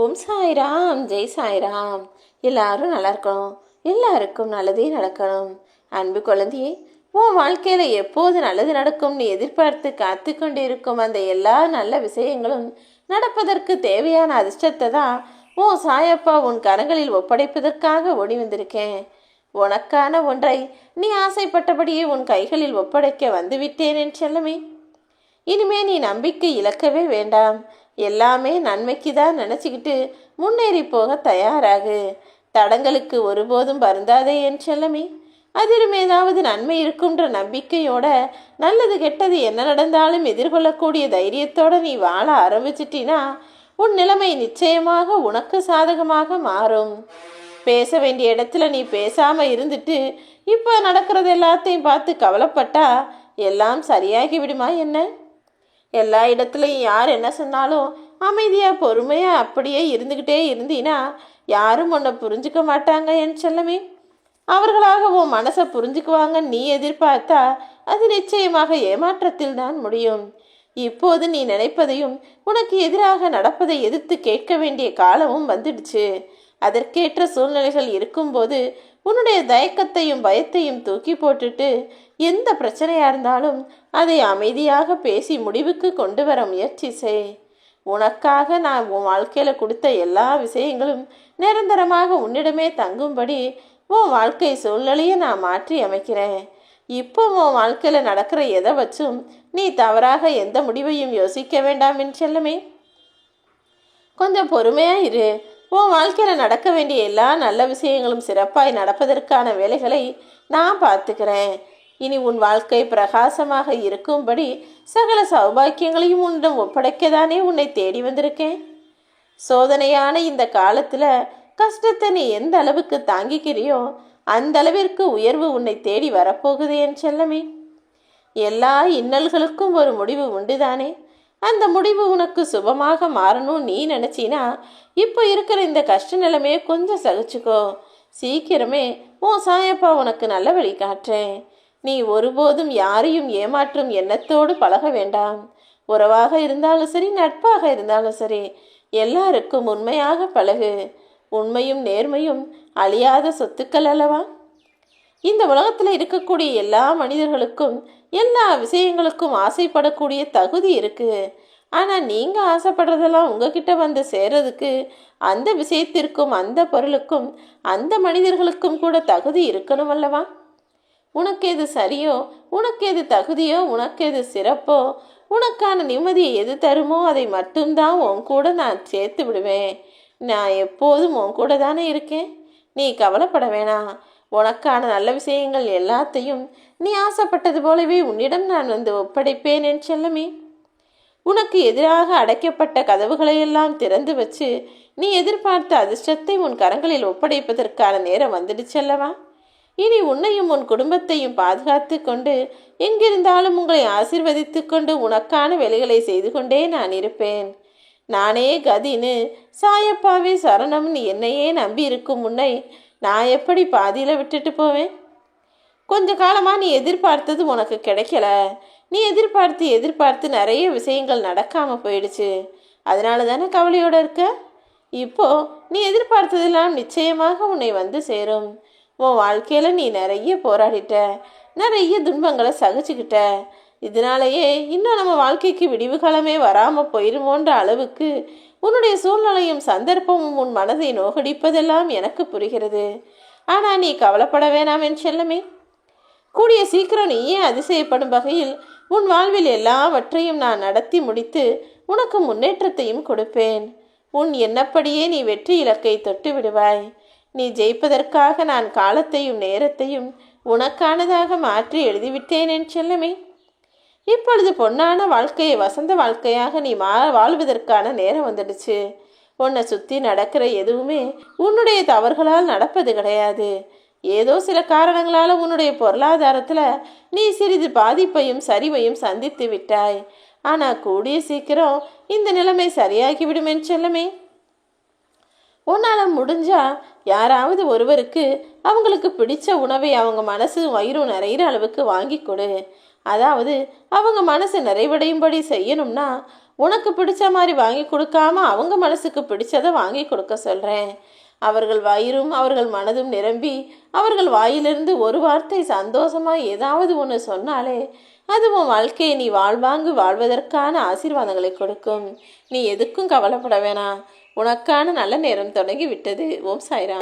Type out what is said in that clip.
ஓம் சாய்ராம், ஜெய் சாய்ராம். எல்லாரும் நல்லா இருக்கணும், எல்லாருக்கும் நல்லதே நடக்கணும். அன்பு குழந்தையே, உன் வாழ்க்கையில் எப்போது நல்லது நடக்கும்னு எதிர்பார்த்து காத்து கொண்டு இருக்கும் அந்த எல்லா நல்ல விஷயங்களும் நடப்பதற்கு தேவையான அதிர்ஷ்டத்தை தான் உன் சாயப்பா உன் கரங்களில் ஒப்படைப்பதற்காக ஓடி வந்திருக்கேன். உனக்கான ஒன்றை நீ ஆசைப்பட்டபடியே உன் கைகளில் ஒப்படைக்க வந்துவிட்டேன் என் செல்லமே. இனிமே நீ நம்பிக்கை இழக்கவே வேண்டாம். எல்லாமே நன்மைக்கு தான் நினச்சிக்கிட்டு முன்னேறி போக தயாராகு. தடங்களுக்கு ஒருபோதும் வருந்தாதே என் செல்லமே. அதிலும் ஏதாவது நன்மை இருக்குன்ற நம்பிக்கையோட நல்லது கெட்டது என்ன நடந்தாலும் எதிர்கொள்ளக்கூடிய தைரியத்தோட நீ வாழ ஆரம்பிச்சிட்டினா உன் நிலைமை நிச்சயமாக உனக்கு சாதகமாக மாறும். பேச வேண்டிய இடத்துல நீ பேசாம இருந்துட்டு இப்போ நடக்கிறது எல்லாத்தையும் பார்த்து கவலைப்பட்டா எல்லாம் சரியாகி விடுமா என்ன? எல்லா இடத்துலையும் யார் என்ன சொன்னாலும் அமைதியாக பொறுமையாக அப்படியே இருந்துக்கிட்டே இருந்தீன்னா யாரும் உன்னை புரிஞ்சுக்க மாட்டாங்க என் செல்லமே. அவர்களாக உன் மனசை புரிஞ்சுக்குவாங்கன்னு நீ எதிர்பார்த்தா அது நிச்சயமாக ஏமாற்றத்தில் தான் முடியும். இப்போது நீ நினைப்பதையும் உனக்கு எதிராக நடப்பதை எதிர்த்து கேட்க வேண்டிய காலமும் வந்துடுச்சு. அதற்கேற்ற சூழ்நிலைகள் இருக்கும்போது உன்னுடைய தயக்கத்தையும் பயத்தையும் தூக்கி போட்டுட்டு எந்த பிரச்சனையா இருந்தாலும் அதை அமைதியாக பேசி முடிவுக்கு கொண்டு வர முயற்சி செய். உனக்காக நான் உன் வாழ்க்கையில கொடுத்த எல்லா விஷயங்களும் நிரந்தரமாக உன்னிடமே தங்கும்படி உன் வாழ்க்கை சூழ்நிலையை நான் மாற்றி அமைக்கிறேன். இப்போ உன் வாழ்க்கையில நடக்கிற எதை வச்சும் நீ தவறாக எந்த முடிவையும் யோசிக்க வேண்டாம் என் செல்லமே. கொஞ்சம் பொறுமையா இரு. உன் வாழ்க்கையில் நடக்க வேண்டிய எல்லா நல்ல விஷயங்களும் சிறப்பாய் நடப்பதற்கான வேலைகளை நான் பார்த்துக்கிறேன். இனி உன் வாழ்க்கை பிரகாசமாக இருக்கும்படி சகல சௌபாக்கியங்களையும் உன்னிடம் ஒப்படைக்கதானே உன்னை தேடி வந்திருக்கேன். சோதனையான இந்த காலத்தில் கஷ்டத்தை நீ எந்த அளவுக்கு தாங்கிக்கிறியோ அந்த அளவிற்கு உயர்வு உன்னை தேடி வரப்போகுது என் செல்லமே. எல்லா இன்னல்களுக்கும் ஒரு முடிவு உண்டுதானே. அந்த முடிவு உனக்கு சுபமாக மாறணும் நீ நினச்சினா இப்போ இருக்கிற இந்த கஷ்ட நிலைமையை கொஞ்சம் சகிச்சுக்கோ. சீக்கிரமே உன் சாயப்பா உனக்கு நல்ல வழி காட்டுறேன். நீ ஒருபோதும் யாரையும் ஏமாற்றும் எண்ணத்தோடு பழக வேண்டாம். உறவாக இருந்தாலும் சரி, நட்பாக இருந்தாலும் சரி, எல்லாருக்கும் உண்மையாக பழகு. உண்மையும் நேர்மையும் அழியாத சொத்துக்கள் அல்லவா. இந்த உலகத்தில் இருக்கக்கூடிய எல்லா மனிதர்களுக்கும் எல்லா விஷயங்களுக்கும் ஆசைப்படக்கூடிய தகுதி இருக்கு. ஆனால் நீங்கள் ஆசைப்படுறதெல்லாம் உங்ககிட்ட வந்து சேர்றதுக்கு அந்த விஷயத்திற்கும் அந்த பொருளுக்கும் அந்த மனிதர்களுக்கும் கூட தகுதி இருக்கணும் அல்லவா. உனக்கு எது சரியோ, உனக்கு எது தகுதியோ, உனக்கு எது சிறப்போ, உனக்கான நிம்மதியை எது தருமோ அதை மட்டும்தான் உன் கூட நான் சேர்த்து விடுவேன். நான் எப்போதும் உன் கூட தானே இருக்கேன். நீ கவலைப்பட வேணாம். உனக்கான நல்ல விஷயங்கள் எல்லாத்தையும் நீ ஆசைப்பட்டது போலவே உன்னிடம் நான் வந்து ஒப்படைப்பேன் என் செல்லமே. உனக்கு எதிராக அடைக்கப்பட்ட கதவுகளையெல்லாம் திறந்து வச்சு நீ எதிர்பார்த்த அதிர்ஷ்டத்தை உன் கரங்களில் ஒப்படைப்பதற்கான நேரம் வந்துடுச்சல்லவா. இனி உன்னையும் உன் குடும்பத்தையும் பாதுகாத்து கொண்டு எங்கிருந்தாலும் உங்களை ஆசீர்வதித்து கொண்டு உனக்கான வேலைகளை செய்து கொண்டே நான் இருப்பேன். நானே கதின்னு சாயப்பாவே சரணம்னு என்னையே நம்பி இருக்கும் உன்னை நான் எப்படி பாதியில் விட்டுட்டு போவேன்? கொஞ்ச காலமாக நீ எதிர்பார்த்தது உனக்கு கிடைக்கல. நீ எதிர்பார்த்து நிறைய விஷயங்கள் நடக்காமல் போயிடுச்சு. அதனால தானே கவலையோடு இருக்க. இப்போ நீ எதிர்பார்த்ததெல்லாம் நிச்சயமாக உன்னை வந்து சேரும். உன் வாழ்க்கையில் நீ நிறைய போராடிட்ட, நிறைய துன்பங்களை சகிச்சுக்கிட்ட. இதனாலேயே இன்னும் நம்ம வாழ்க்கைக்கு விடிவு காலமே வராமல் போயிருமோன்ற அளவுக்கு உன்னுடைய சூழ்நிலையும் சந்தர்ப்பமும் உன் மனதை நோகடிப்பதெல்லாம் எனக்கு புரிகிறது. ஆனால் நீ கவலைப்பட வேணாம் என் செல்லமே. கூடிய சீக்கிரம் நீயே அதிசயப்படும் வகையில் உன் வாழ்வில் எல்லாவற்றையும் நான் நடத்தி முடித்து உனக்கு முன்னேற்றத்தையும் கொடுப்பேன். உன் எண்ணப்படியே நீ வெற்றி இலக்கை தொட்டு விடுவாய். நீ ஜெயிப்பதற்காக நான் காலத்தையும் நேரத்தையும் உனக்கானதாக மாற்றி எழுதிவிட்டேன் என் செல்லமே. இப்பொழுது பொன்னான வாழ்க்கையை வசந்த வாழ்க்கையாக நீ வாழ்வதற்கான நேரம் வந்துடுச்சு. உன்னை சுற்றி நடக்கிற எதுவுமே உன்னுடைய தவறுகளால் நடப்பது கிடையாது. ஏதோ சில காரணங்களால் உன்னுடைய பொருளாதாரத்தில் நீ சிறிது பாதிப்பையும் சரிவையும் சந்தித்து விட்டாய். ஆனால் கூடிய சீக்கிரம் இந்த நிலைமை சரியாகிவிடும் என் செல்லமே. உன்னால் முடிஞ்சா யாராவது ஒருவருக்கு அவங்களுக்கு பிடிச்ச உணவை அவங்க மனசு வயிறும் நிறைகிற அளவுக்கு வாங்கி கொடு. அதாவது அவங்க மனசு நிறைவடையும்படி செய்யணும்னா உனக்கு பிடிச்ச மாதிரி வாங்கி கொடுக்காம அவங்க மனசுக்கு பிடிச்சதை வாங்கி கொடுக்க சொல்கிறேன். அவர்கள் வயிறும் அவர்கள் மனதும் நிரம்பி அவர்கள் வாயிலிருந்து ஒரு வார்த்தை சந்தோஷமாக ஏதாவது ஒன்று சொன்னாலே அது உன் வாழ்க்கையை நீ வாழ்வாங்கு வாழ்வதற்கான ஆசீர்வாதங்களை கொடுக்கும். நீ எதுக்கும் கவலைப்பட வேணாம். உனக்கான நல்ல நேரம் தொடங்கி விட்டது. ஓம் சாய்ராம்.